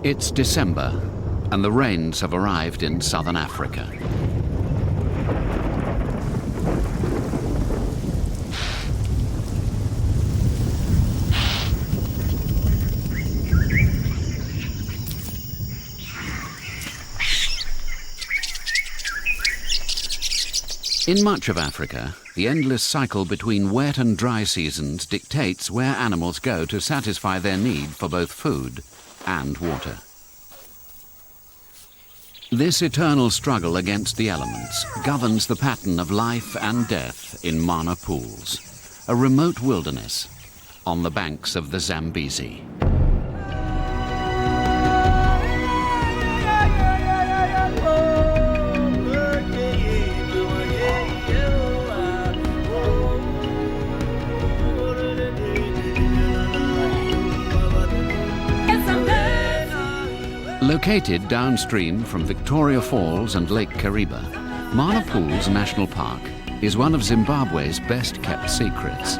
It's December, and the rains have arrived in southern Africa. In much of Africa, the endless cycle between wet and dry seasons dictates where animals go to satisfy their need for both food and water. This eternal struggle against the elements governs the pattern of life and death in Mana pools, a remote wilderness on the banks of the Zambezi. Located downstream from Victoria Falls and Lake Kariba, Mana Pools National Park is one of Zimbabwe's best-kept secrets.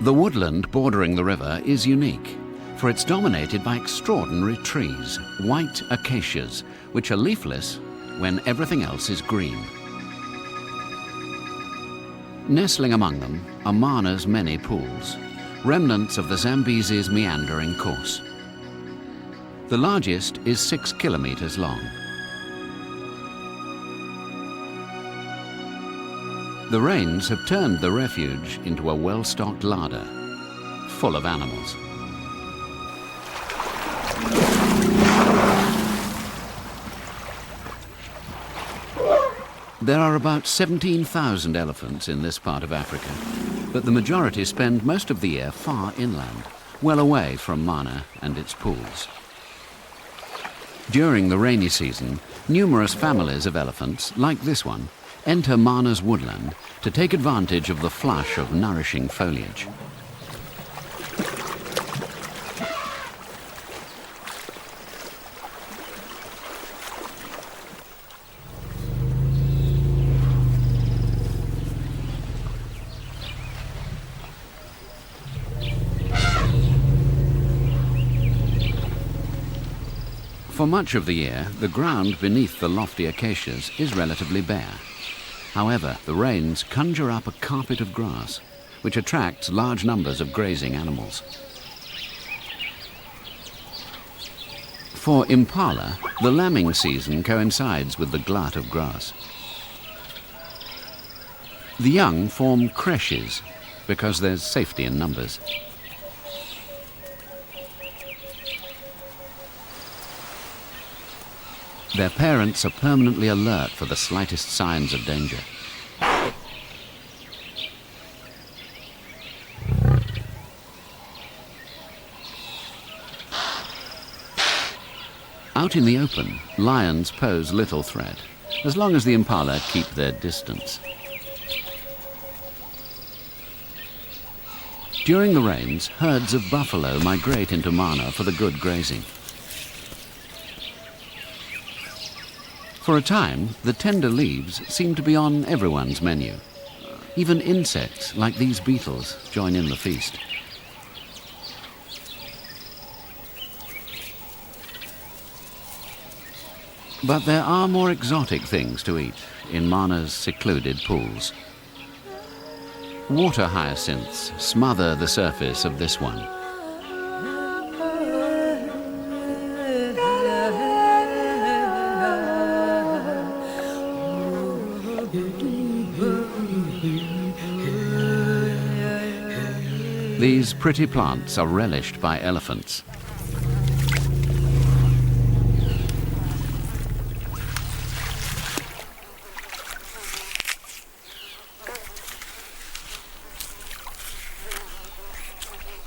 The woodland bordering the river is unique, for it's dominated by extraordinary trees, white acacias, which are leafless when everything else is green. Nestling among them are Mana's many pools, remnants of the Zambezi's meandering course. The largest is 6 kilometers long. The rains have turned the refuge into a well-stocked larder, full of animals. There are about 17,000 elephants in this part of Africa, but the majority spend most of the year far inland, well away from Mana and its pools. During the rainy season, numerous families of elephants, like this one, enter Mana's woodland to take advantage of the flush of nourishing foliage. For much of the year, the ground beneath the lofty acacias is relatively bare. However, the rains conjure up a carpet of grass, which attracts large numbers of grazing animals. For impala, the lambing season coincides with the glut of grass. The young form creches because there's safety in numbers. Their parents are permanently alert for the slightest signs of danger. Out in the open, lions pose little threat, as long as the impala keep their distance. During the rains, herds of buffalo migrate into Mana for the good grazing. For a time, the tender leaves seem to be on everyone's menu. Even insects, like these beetles, join in the feast. But there are more exotic things to eat in Mana's secluded pools. Water hyacinths smother the surface of this one. These pretty plants are relished by elephants.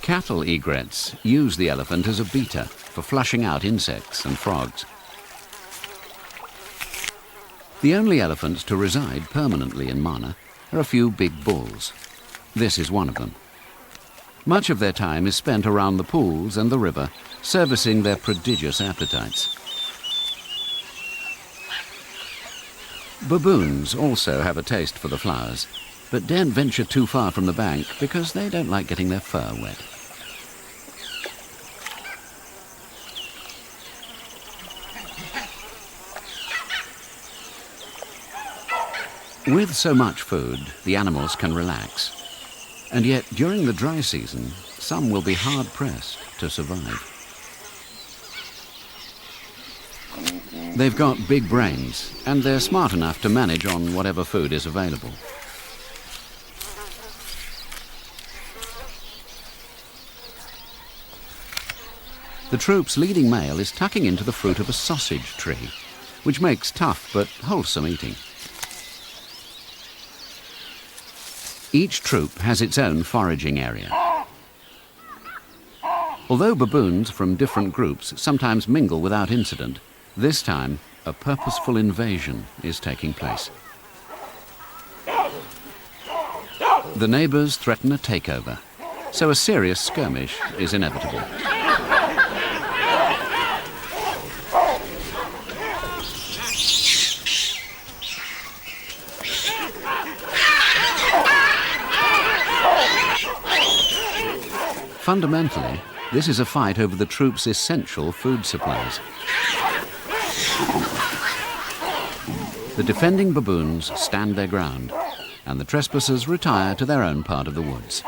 Cattle egrets use the elephant as a beater for flushing out insects and frogs. The only elephants to reside permanently in Mana are a few big bulls. This is one of them. Much of their time is spent around the pools and the river, servicing their prodigious appetites. Baboons also have a taste for the flowers, but daren't venture too far from the bank because they don't like getting their fur wet. With so much food, the animals can relax. And yet, during the dry season, some will be hard-pressed to survive. They've got big brains, and they're smart enough to manage on whatever food is available. The troop's leading male is tucking into the fruit of a sausage tree, which makes tough but wholesome eating. Each troop has its own foraging area. Although baboons from different groups sometimes mingle without incident, this time a purposeful invasion is taking place. The neighbours threaten a takeover, so a serious skirmish is inevitable. Fundamentally, this is a fight over the troops' essential food supplies. The defending baboons stand their ground, and the trespassers retire to their own part of the woods.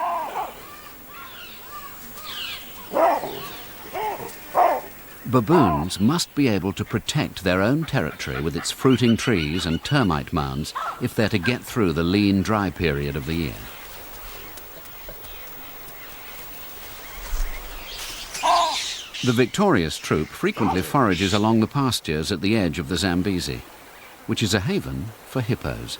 Baboons must be able to protect their own territory with its fruiting trees and termite mounds if they're to get through the lean, dry period of the year. The victorious troop frequently forages along the pastures at the edge of the Zambezi, which is a haven for hippos.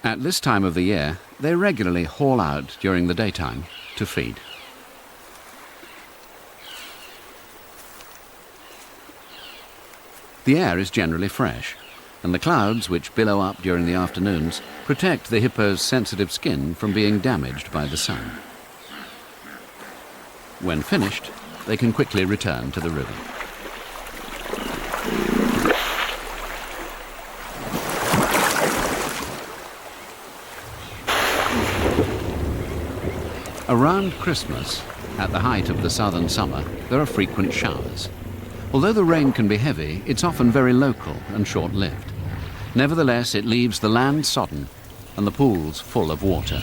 At this time of the year, they regularly haul out during the daytime to feed. The air is generally fresh, and the clouds which billow up during the afternoons protect the hippo's sensitive skin from being damaged by the sun. When finished, they can quickly return to the river. Around Christmas, at the height of the southern summer, there are frequent showers. Although the rain can be heavy, it's often very local and short-lived. Nevertheless, it leaves the land sodden and the pools full of water.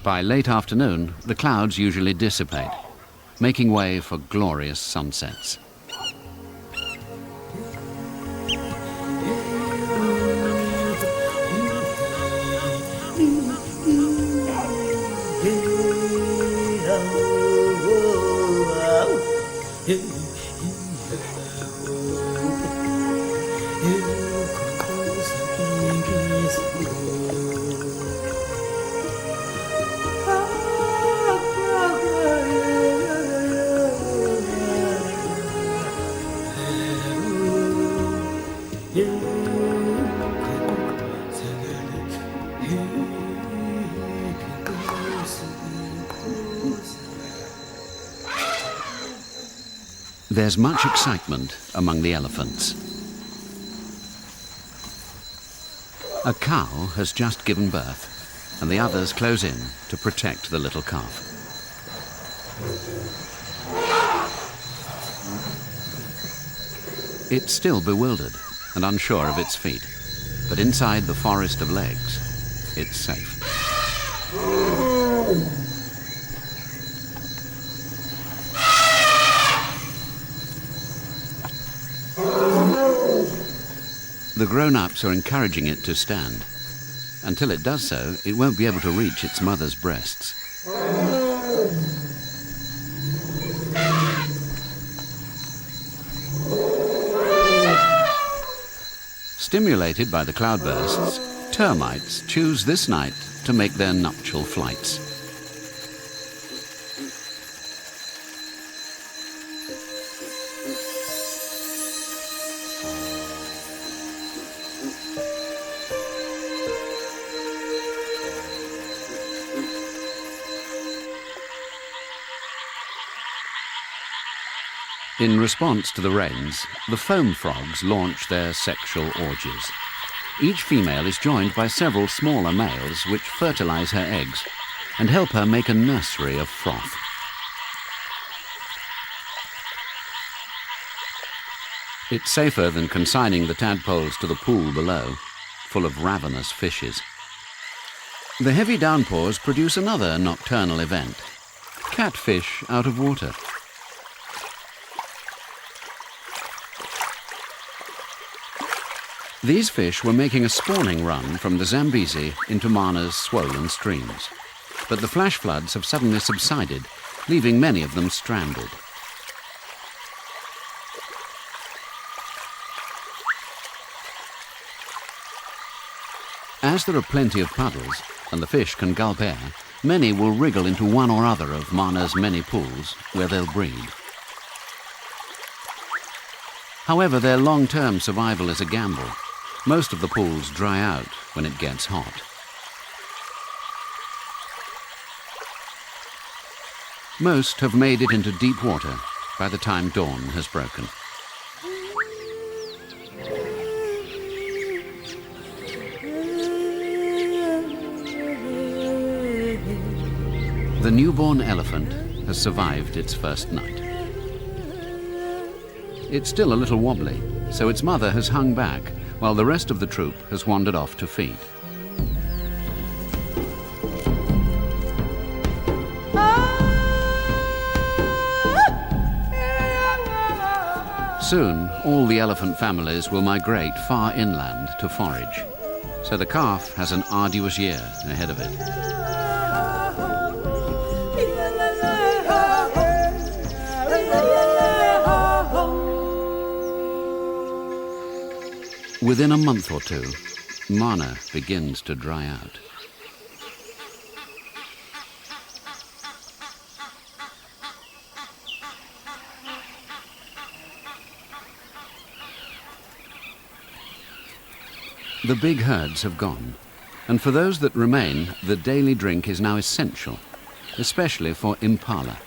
By late afternoon, the clouds usually dissipate, making way for glorious sunsets. There's much excitement among the elephants. A cow has just given birth, and the others close in to protect the little calf. It's still bewildered and unsure of its feet, but inside the forest of legs, it's safe. The grown-ups are encouraging it to stand. Until it does so, it won't be able to reach its mother's breasts. Stimulated by the cloudbursts, termites choose this night to make their nuptial flights. In response to the rains, the foam frogs launch their sexual orgies. Each female is joined by several smaller males which fertilize her eggs and help her make a nursery of froth. It's safer than consigning the tadpoles to the pool below, full of ravenous fishes. The heavy downpours produce another nocturnal event: catfish out of water. These fish were making a spawning run from the Zambezi into Mana's swollen streams, but the flash floods have suddenly subsided, leaving many of them stranded. As there are plenty of puddles and the fish can gulp air, many will wriggle into one or other of Mana's many pools where they'll breed. However, their long-term survival is a gamble. Most of the pools dry out when it gets hot. Most have made it into deep water by the time dawn has broken. The newborn elephant has survived its first night. It's still a little wobbly, so its mother has hung back while the rest of the troop has wandered off to feed. Soon, all the elephant families will migrate far inland to forage, so the calf has an arduous year ahead of it. Within a month or two, Mana begins to dry out. The big herds have gone, and for those that remain, the daily drink is now essential, especially for impala.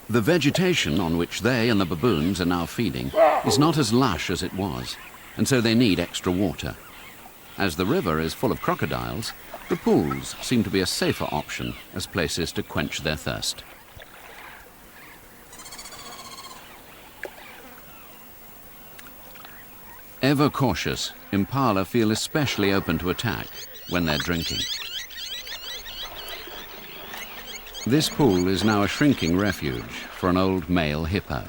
The vegetation on which they and the baboons are now feeding is not as lush as it was, and so they need extra water. As the river is full of crocodiles, the pools seem to be a safer option as places to quench their thirst. Ever cautious, impala feel especially open to attack when they're drinking. This pool is now a shrinking refuge for an old male hippo.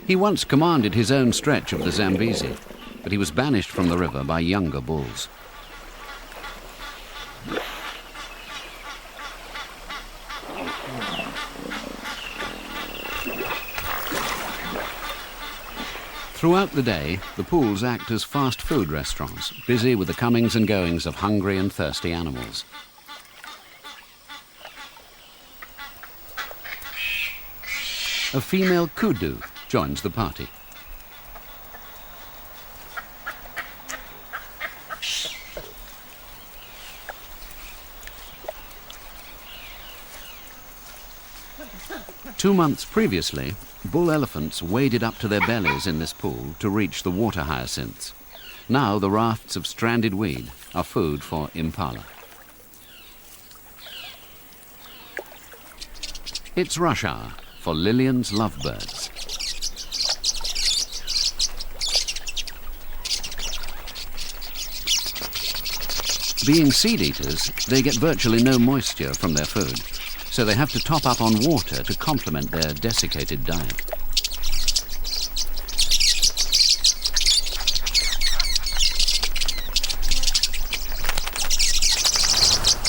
He once commanded his own stretch of the Zambezi, but he was banished from the river by younger bulls. Throughout the day, the pools act as fast food restaurants, busy with the comings and goings of hungry and thirsty animals. A female kudu joins the party. Two months previously, bull elephants waded up to their bellies in this pool to reach the water hyacinths. Now the rafts of stranded weed are food for impala. It's rush hour for Lillian's lovebirds. Being seed eaters, they get virtually no moisture from their food, so they have to top up on water to complement their desiccated diet.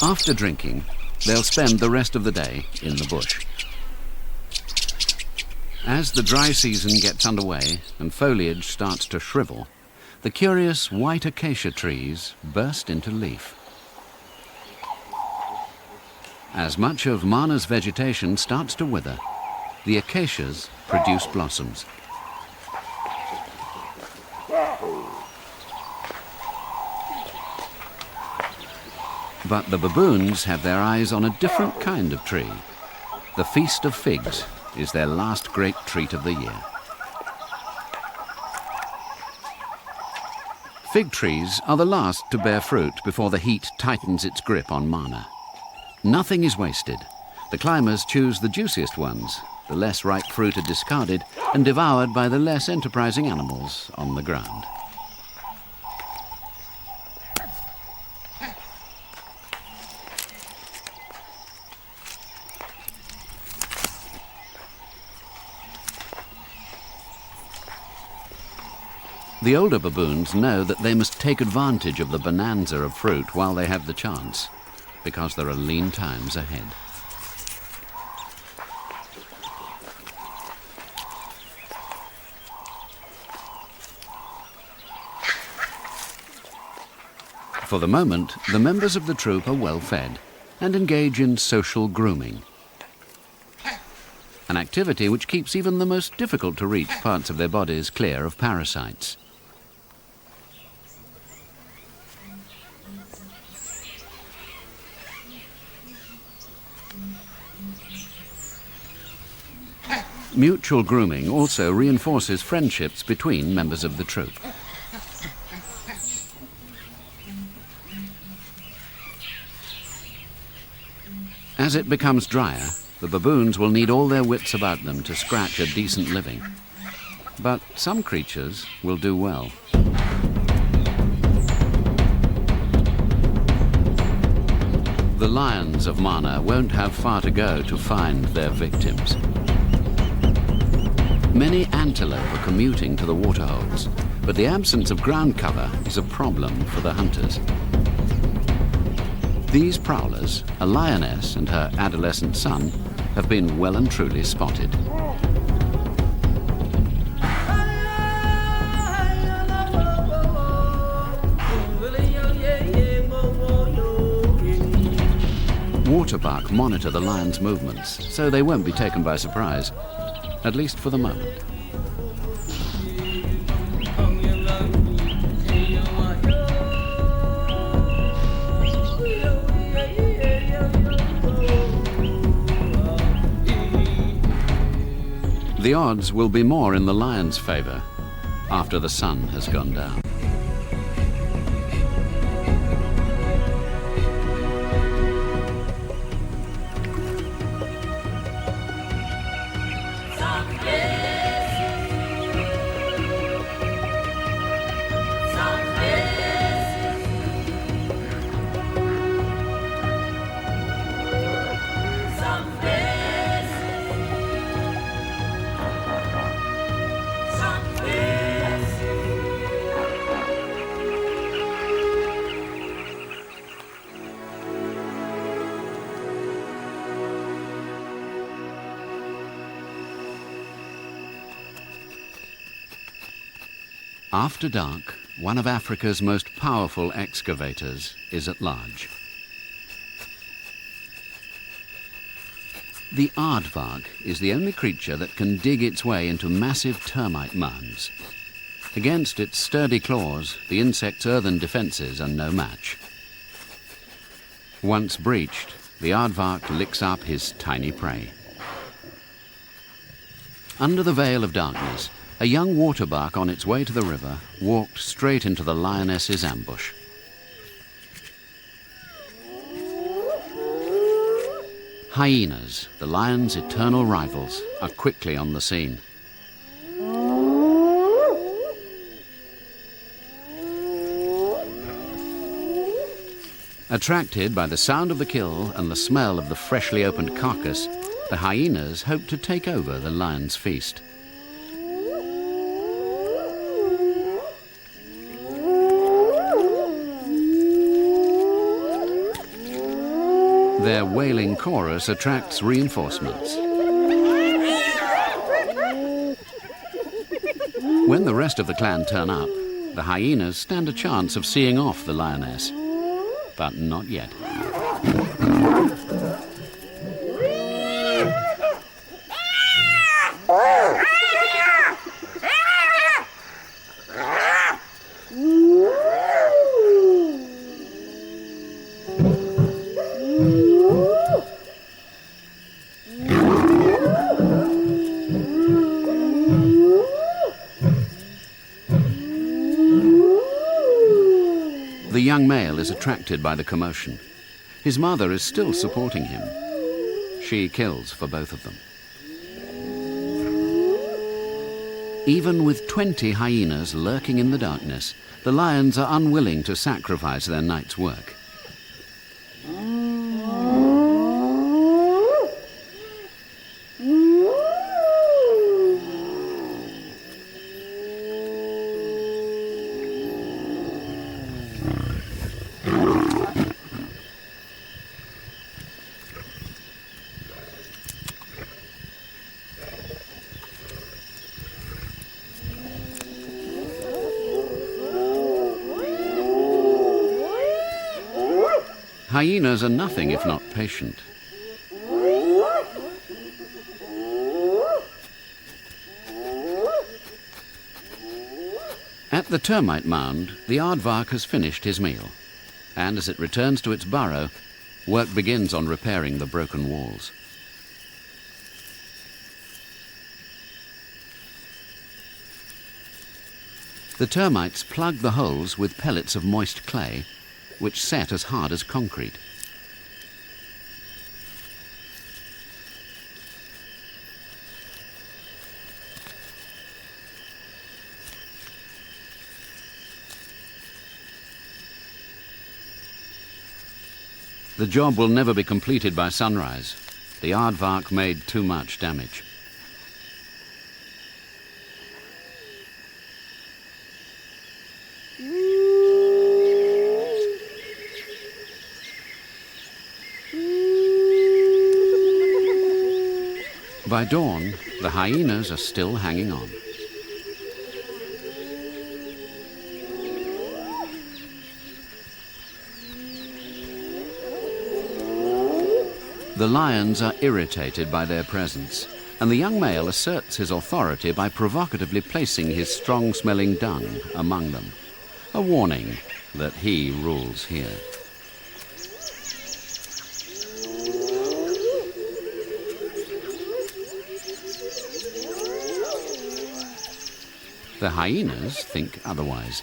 After drinking, they'll spend the rest of the day in the bush. As the dry season gets underway and foliage starts to shrivel, the curious white acacia trees burst into leaf. As much of Mana's vegetation starts to wither, the acacias produce blossoms. But the baboons have their eyes on a different kind of tree. The Feast of Figs is their last great treat of the year. Fig trees are the last to bear fruit before the heat tightens its grip on Mana. Nothing is wasted. The climbers choose the juiciest ones. The less ripe fruit are discarded and devoured by the less enterprising animals on the ground. The older baboons know that they must take advantage of the bonanza of fruit while they have the chance, because there are lean times ahead. For the moment, the members of the troop are well fed and engage in social grooming, an activity which keeps even the most difficult to reach parts of their bodies clear of parasites. Mutual grooming also reinforces friendships between members of the troop. As it becomes drier, the baboons will need all their wits about them to scratch a decent living. But some creatures will do well. The lions of Mana won't have far to go to find their victims. Many antelope are commuting to the waterholes, but the absence of ground cover is a problem for the hunters. These prowlers, a lioness and her adolescent son, have been well and truly spotted. Waterbuck monitor the lions' movements, so they won't be taken by surprise, at least for the moment. The odds will be more in the lion's favor after the sun has gone down. After dark, one of Africa's most powerful excavators is at large. The aardvark is the only creature that can dig its way into massive termite mounds. Against its sturdy claws, the insect's earthen defenses are no match. Once breached, the aardvark licks up his tiny prey. Under the veil of darkness, a young waterbuck on its way to the river walked straight into the lioness's ambush. Hyenas, the lion's eternal rivals, are quickly on the scene. Attracted by the sound of the kill and the smell of the freshly opened carcass, the hyenas hope to take over the lion's feast. Their wailing chorus attracts reinforcements. When the rest of the clan turn up, the hyenas stand a chance of seeing off the lioness. But not yet. young male is attracted by the commotion. His mother is still supporting him. She kills for both of them. Even with 20 hyenas lurking in the darkness, the lions are unwilling to sacrifice their night's work. Hyenas are nothing if not patient. At the termite mound, the aardvark has finished his meal, and as it returns to its burrow, work begins on repairing the broken walls. The termites plug the holes with pellets of moist clay, which set as hard as concrete. The job will never be completed by sunrise. The aardvark made too much damage. By dawn, the hyenas are still hanging on. The lions are irritated by their presence, and the young male asserts his authority by provocatively placing his strong-smelling dung among them, a warning that he rules here. The hyenas think otherwise.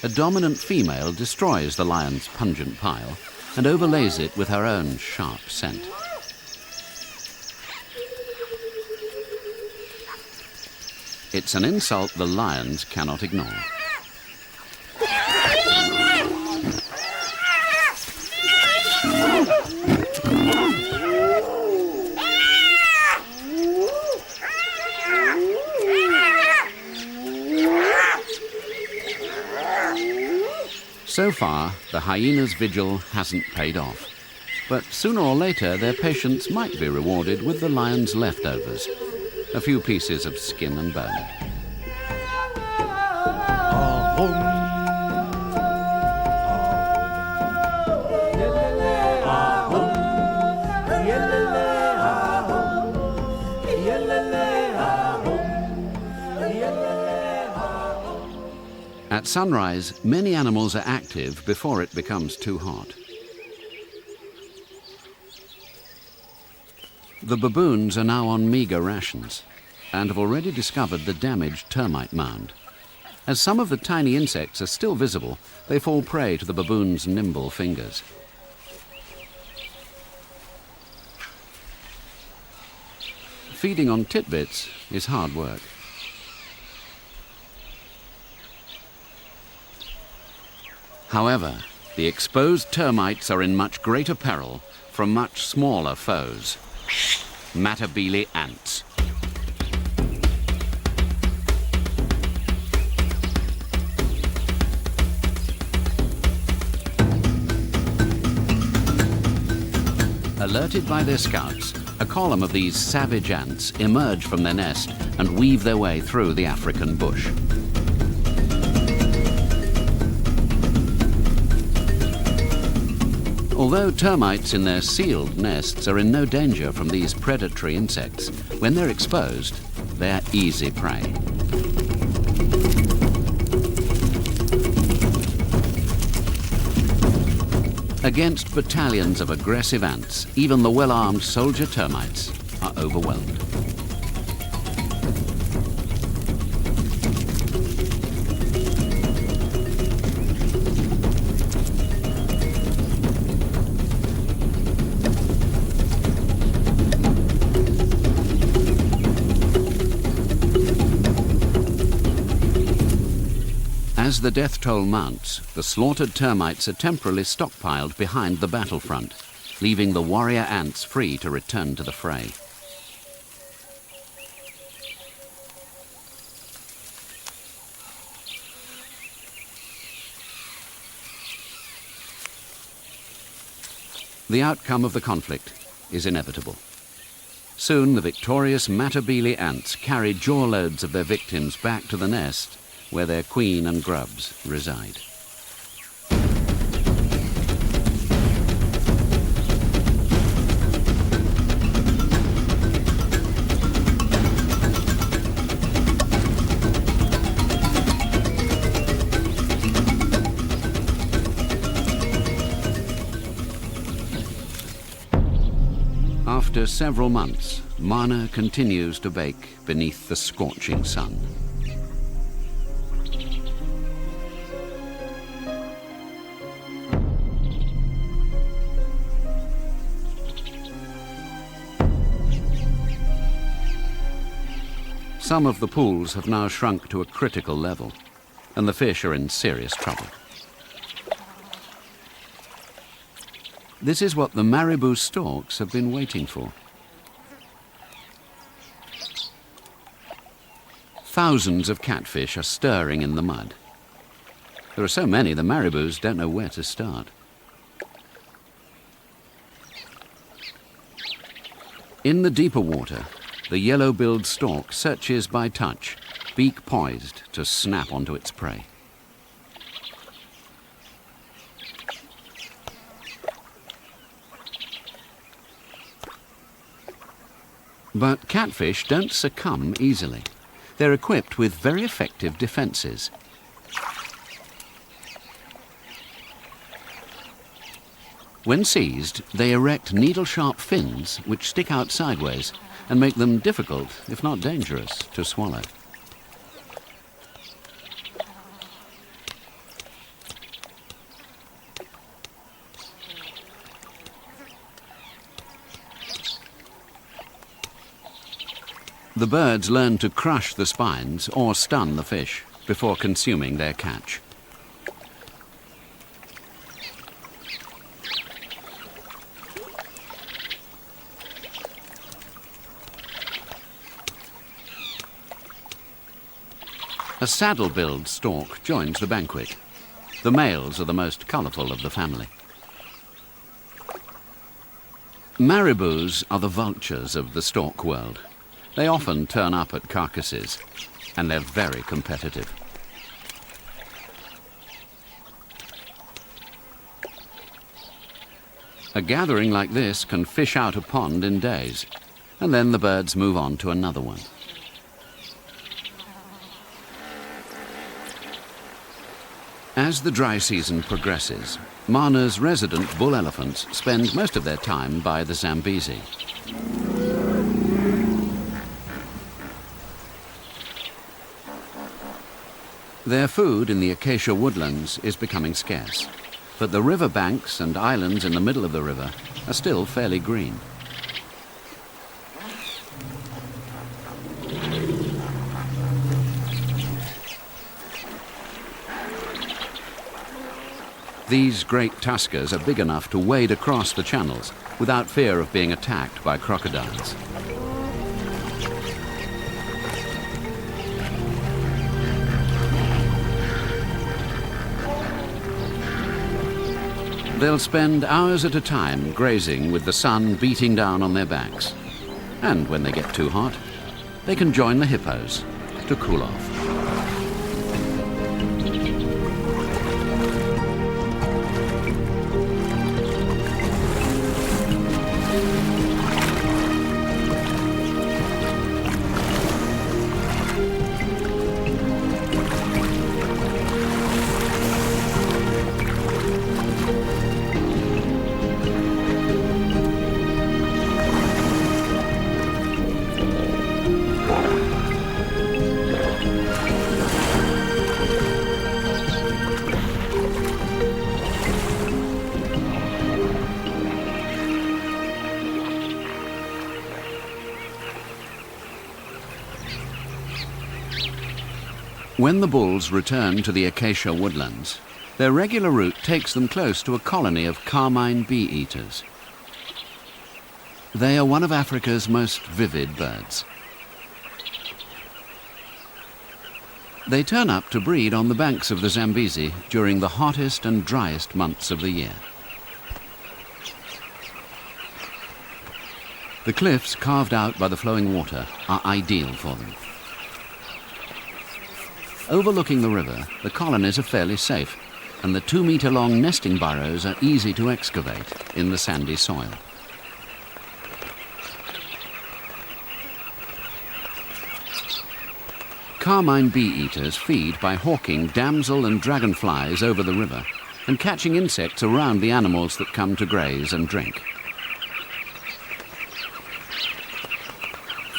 A dominant female destroys the lion's pungent pile and overlays it with her own sharp scent. It's an insult the lions cannot ignore. So far, the hyenas' vigil hasn't paid off. But sooner or later, their patience might be rewarded with the lion's leftovers, a few pieces of skin and bone. At sunrise, many animals are active before it becomes too hot. The baboons are now on meager rations and have already discovered the damaged termite mound. As some of the tiny insects are still visible, they fall prey to the baboons' nimble fingers. Feeding on titbits is hard work. However, the exposed termites are in much greater peril from much smaller foes, Matabele ants. Alerted by their scouts, a column of these savage ants emerge from their nest and weave their way through the African bush. Although termites in their sealed nests are in no danger from these predatory insects, when they're exposed, they're easy prey. Against battalions of aggressive ants, even the well-armed soldier termites are overwhelmed. As the death toll mounts, the slaughtered termites are temporarily stockpiled behind the battlefront, leaving the warrior ants free to return to the fray. The outcome of the conflict is inevitable. Soon the victorious Matabele ants carry jaw-loads of their victims back to the nest where their queen and grubs reside. After several months, Mana continues to bake beneath the scorching sun. Some of the pools have now shrunk to a critical level, and the fish are in serious trouble. This is what the marabou storks have been waiting for. Thousands of catfish are stirring in the mud. There are so many the marabous don't know where to start. In the deeper water, the yellow-billed stork searches by touch, beak poised to snap onto its prey. But catfish don't succumb easily. They're equipped with very effective defenses. When seized, they erect needle-sharp fins which stick out sideways and make them difficult, if not dangerous, to swallow. The birds learn to crush the spines or stun the fish before consuming their catch. A saddle-billed stork joins the banquet. The males are the most colourful of the family. Marabous are the vultures of the stork world. They often turn up at carcasses, and they're very competitive. A gathering like this can fish out a pond in days, and then the birds move on to another one. As the dry season progresses, Mana's resident bull elephants spend most of their time by the Zambezi. Their food in the acacia woodlands is becoming scarce, but the river banks and islands in the middle of the river are still fairly green. These great tuskers are big enough to wade across the channels without fear of being attacked by crocodiles. They'll spend hours at a time grazing with the sun beating down on their backs. And when they get too hot, they can join the hippos to cool off. When the bulls return to the acacia woodlands, their regular route takes them close to a colony of carmine bee-eaters. They are one of Africa's most vivid birds. They turn up to breed on the banks of the Zambezi during the hottest and driest months of the year. The cliffs carved out by the flowing water are ideal for them. Overlooking the river, the colonies are fairly safe, and the 2-meter-long nesting burrows are easy to excavate in the sandy soil. Carmine bee-eaters feed by hawking damsel and dragonflies over the river and catching insects around the animals that come to graze and drink.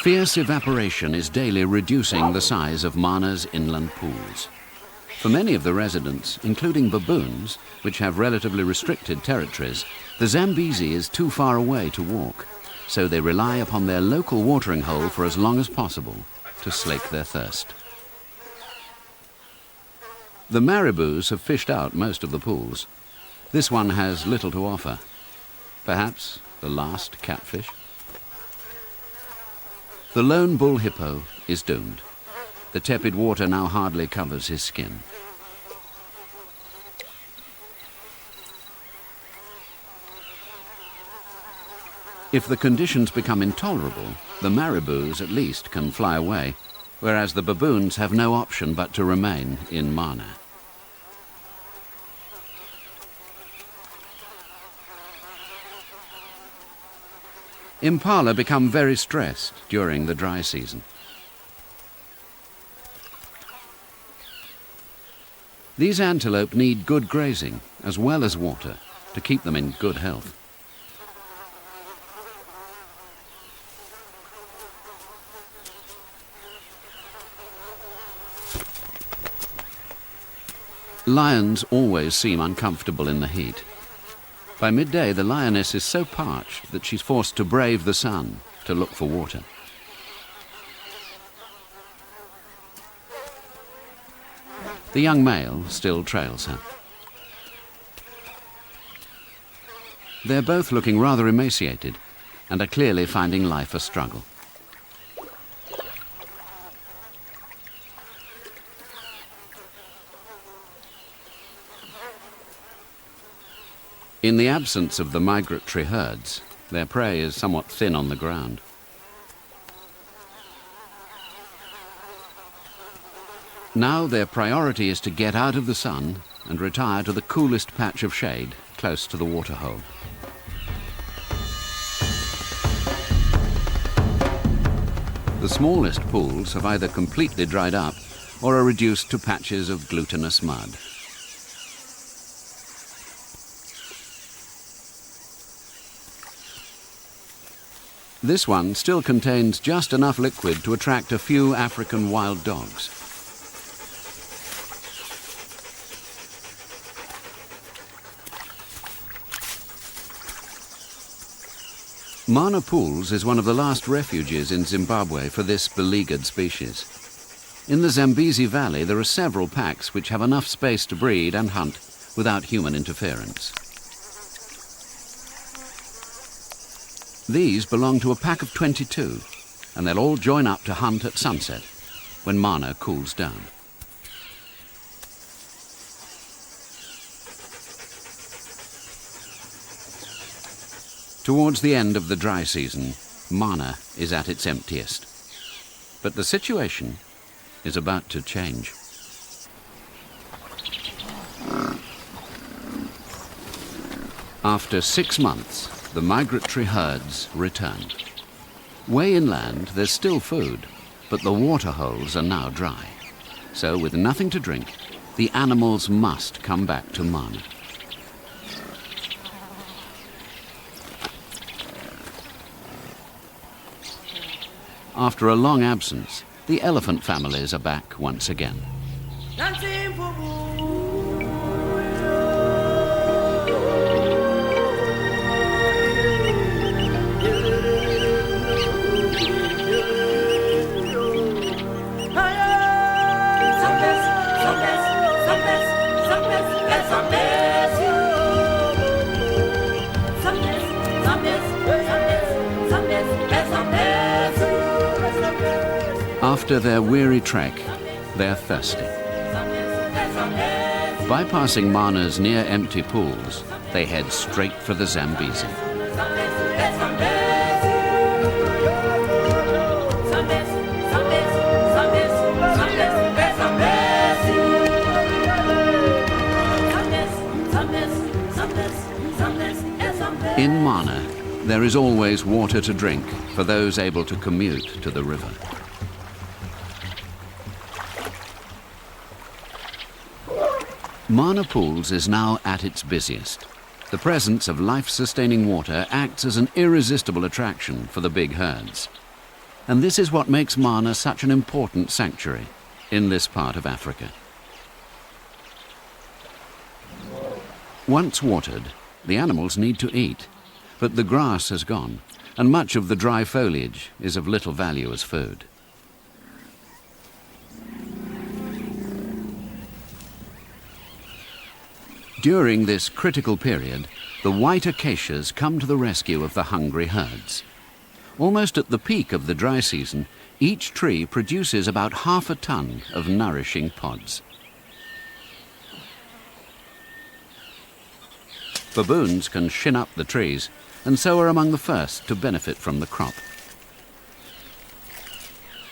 Fierce evaporation is daily reducing the size of Mana's inland pools. For many of the residents, including baboons, which have relatively restricted territories, the Zambezi is too far away to walk, so they rely upon their local watering hole for as long as possible to slake their thirst. The marabous have fished out most of the pools. This one has little to offer. Perhaps the last catfish. The lone bull hippo is doomed. The tepid water now hardly covers his skin. If the conditions become intolerable, the marabous at least can fly away, whereas the baboons have no option but to remain in Mana. Impala become very stressed during the dry season. These antelope need good grazing as well as water to keep them in good health. Lions always seem uncomfortable in the heat. By midday, the lioness is so parched that she's forced to brave the sun to look for water. The young male still trails her. They're both looking rather emaciated and are clearly finding life a struggle. In the absence of the migratory herds, their prey is somewhat thin on the ground. Now their priority is to get out of the sun and retire to the coolest patch of shade close to the waterhole. The smallest pools have either completely dried up or are reduced to patches of glutinous mud. This one still contains just enough liquid to attract a few African wild dogs. Mana Pools is one of the last refuges in Zimbabwe for this beleaguered species. In the Zambezi Valley, there are several packs which have enough space to breed and hunt without human interference. These belong to a pack of 22, and they'll all join up to hunt at sunset, when Mana cools down. Towards the end of the dry season, Mana is at its emptiest. But the situation is about to change. After 6 months, the migratory herds returned. Way inland, there's still food, but the water holes are now dry. So with nothing to drink, the animals must come back to Mana. After a long absence, the elephant families are back once again. Zambezi. After their weary trek, they're thirsty. Bypassing Mana's near empty pools, they head straight for the Zambezi. In Mana, there is always water to drink for those able to commute to the river. Mana Pools is now at its busiest. The presence of life-sustaining water acts as an irresistible attraction for the big herds. And this is what makes Mana such an important sanctuary in this part of Africa. Once watered, the animals need to eat, but the grass has gone, and much of the dry foliage is of little value as food. During this critical period, the white acacias come to the rescue of the hungry herds. Almost at the peak of the dry season, each tree produces about half a ton of nourishing pods. Baboons can shin up the trees, and so are among the first to benefit from the crop.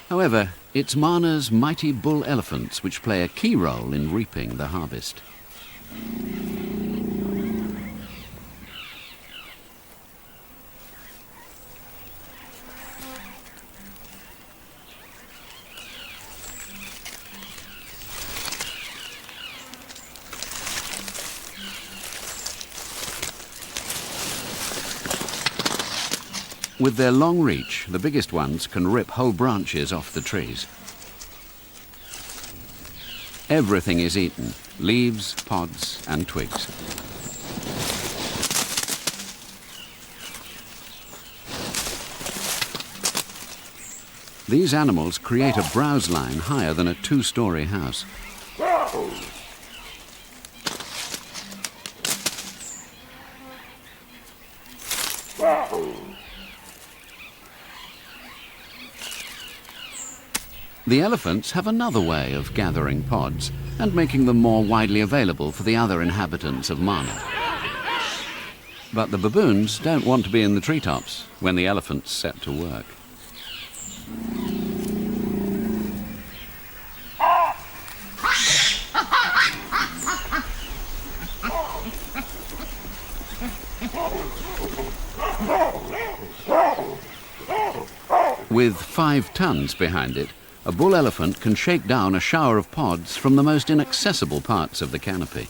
However, it's Mana's mighty bull elephants which play a key role in reaping the harvest. With their long reach, the biggest ones can rip whole branches off the trees. Everything is eaten: leaves, pods, and twigs. These animals create a browse line higher than a two-story house. The elephants have another way of gathering pods and making them more widely available for the other inhabitants of Mana. But the baboons don't want to be in the treetops when the elephants set to work. With 5 tons behind it, a bull elephant can shake down a shower of pods from the most inaccessible parts of the canopy.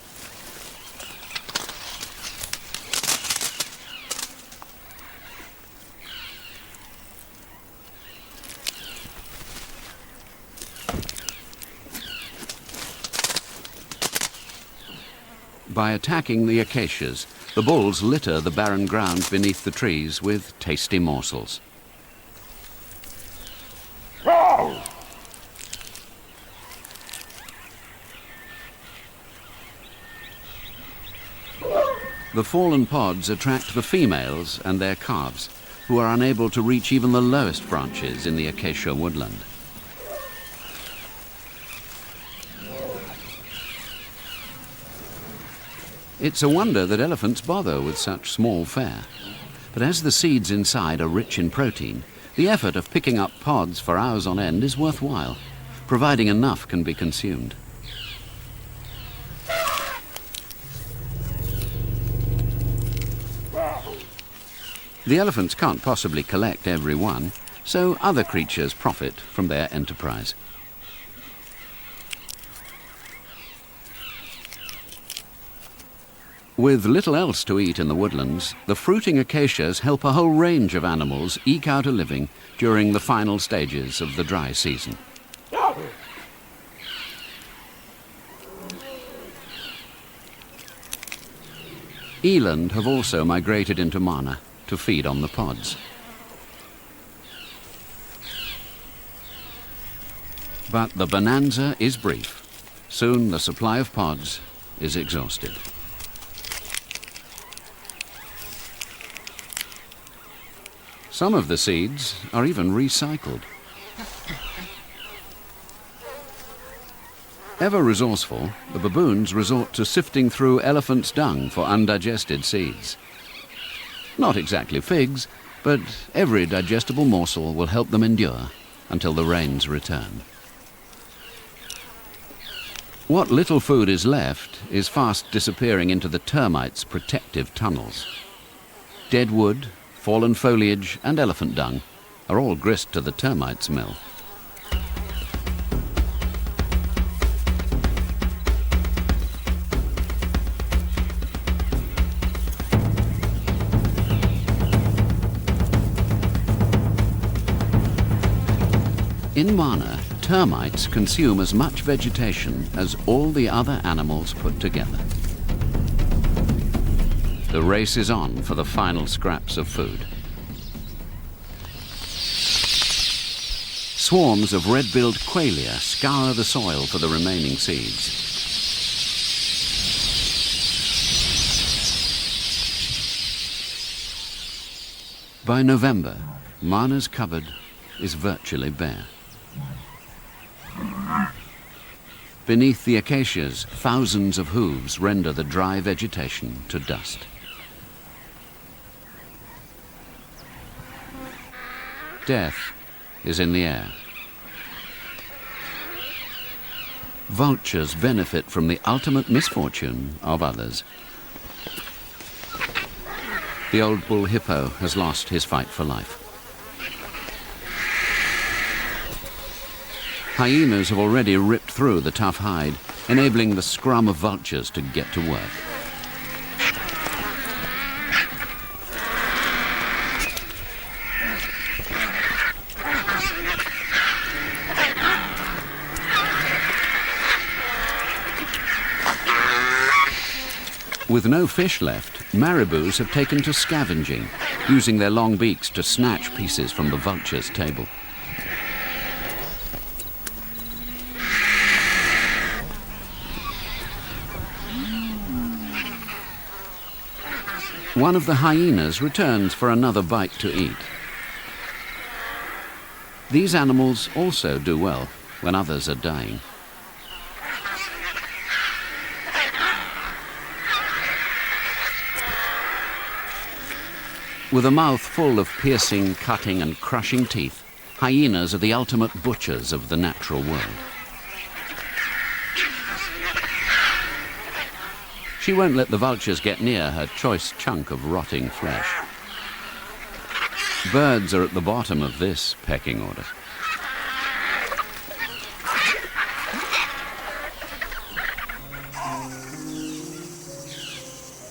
By attacking the acacias, the bulls litter the barren ground beneath the trees with tasty morsels. The fallen pods attract the females and their calves, who are unable to reach even the lowest branches in the acacia woodland. It's a wonder that elephants bother with such small fare. But as the seeds inside are rich in protein, the effort of picking up pods for hours on end is worthwhile, providing enough can be consumed. The elephants can't possibly collect every one, so other creatures profit from their enterprise. With little else to eat in the woodlands, the fruiting acacias help a whole range of animals eke out a living during the final stages of the dry season. Eland have also migrated into Mana to feed on the pods. But the bonanza is brief. Soon the supply of pods is exhausted. Some of the seeds are even recycled. Ever resourceful, the baboons resort to sifting through elephant's dung for undigested seeds. Not exactly figs, but every digestible morsel will help them endure until the rains return. What little food is left is fast disappearing into the termites' protective tunnels. Dead wood, fallen foliage and elephant dung are all grist to the termites' mill. In Mana, termites consume as much vegetation as all the other animals put together. The race is on for the final scraps of food. Swarms of red-billed qualia scour the soil for the remaining seeds. By November, Mana's cupboard is virtually bare. Beneath the acacias, thousands of hooves render the dry vegetation to dust. Death is in the air. Vultures benefit from the ultimate misfortune of others. The old bull hippo has lost his fight for life. Hyenas have already ripped through the tough hide, enabling the scrum of vultures to get to work. With no fish left, marabous have taken to scavenging, using their long beaks to snatch pieces from the vulture's table. One of the hyenas returns for another bite to eat. These animals also do well when others are dying. With a mouth full of piercing, cutting and crushing teeth, hyenas are the ultimate butchers of the natural world. She won't let the vultures get near her choice chunk of rotting flesh. Birds are at the bottom of this pecking order.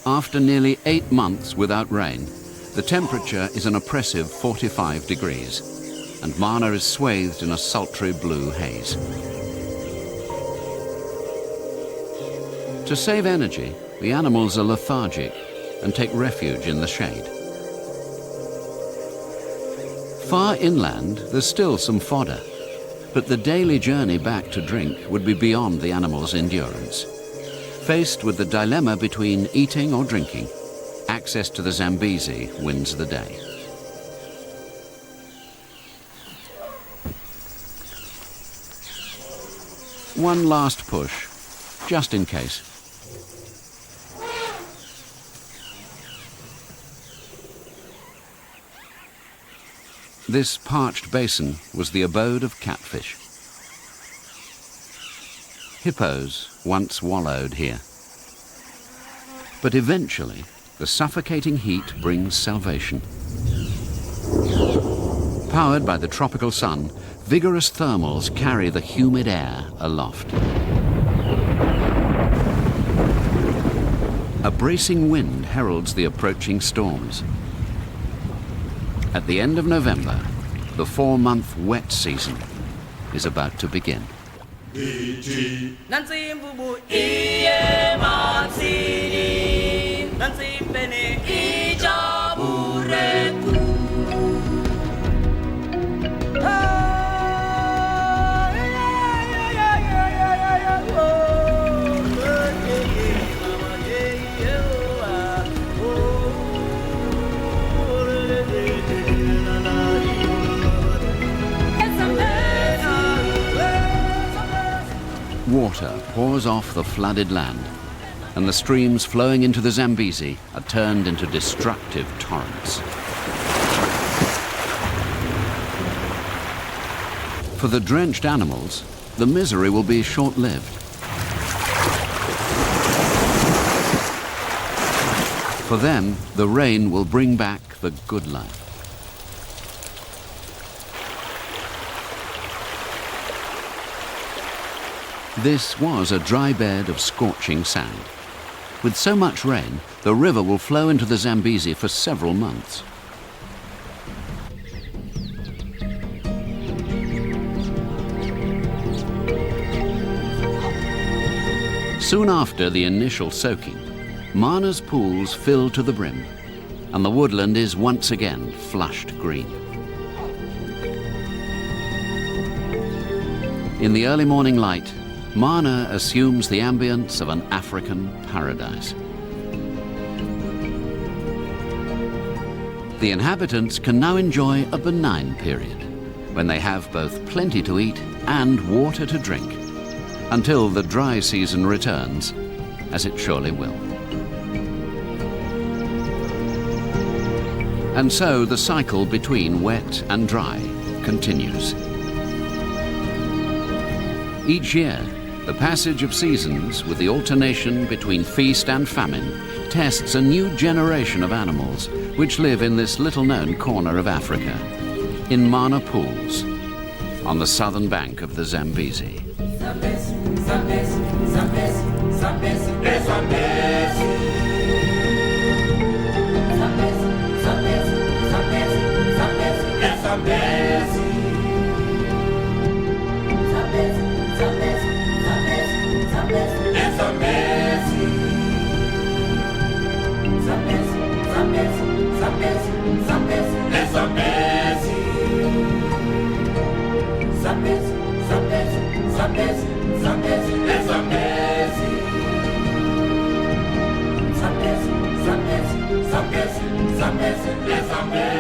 After nearly 8 months without rain, the temperature is an oppressive 45 degrees, and Mana is swathed in a sultry blue haze. To save energy, the animals are lethargic and take refuge in the shade. Far inland, there's still some fodder, but the daily journey back to drink would be beyond the animals' endurance. Faced with the dilemma between eating or drinking, access to the Zambezi wins the day. One last push, just in case. This parched basin was the abode of catfish. Hippos once wallowed here. But eventually, the suffocating heat brings salvation. Powered by the tropical sun, vigorous thermals carry the humid air aloft. A bracing wind heralds the approaching storms. At the end of November, the 4-month wet season is about to begin. water pours off the flooded land, and the streams flowing into the Zambezi are turned into destructive torrents. For the drenched animals, the misery will be short-lived. For them, the rain will bring back the good life. This was a dry bed of scorching sand. With so much rain, the river will flow into the Zambezi for several months. Soon after the initial soaking, Mana's pools fill to the brim, and the woodland is once again flushed green. In the early morning light, Mana assumes the ambience of an African paradise. The inhabitants can now enjoy a benign period, when they have both plenty to eat and water to drink, until the dry season returns, as it surely will. And so the cycle between wet and dry continues. Each year, the passage of seasons with the alternation between feast and famine tests a new generation of animals which live in this little-known corner of Africa, in Mana Pools, on the southern bank of the Zambezi. Zambezi, Zambezi, Zambezi, Zambezi, Zambezi. Zambezi, Zambezi, Zambezi, Zambezi, Zambezi.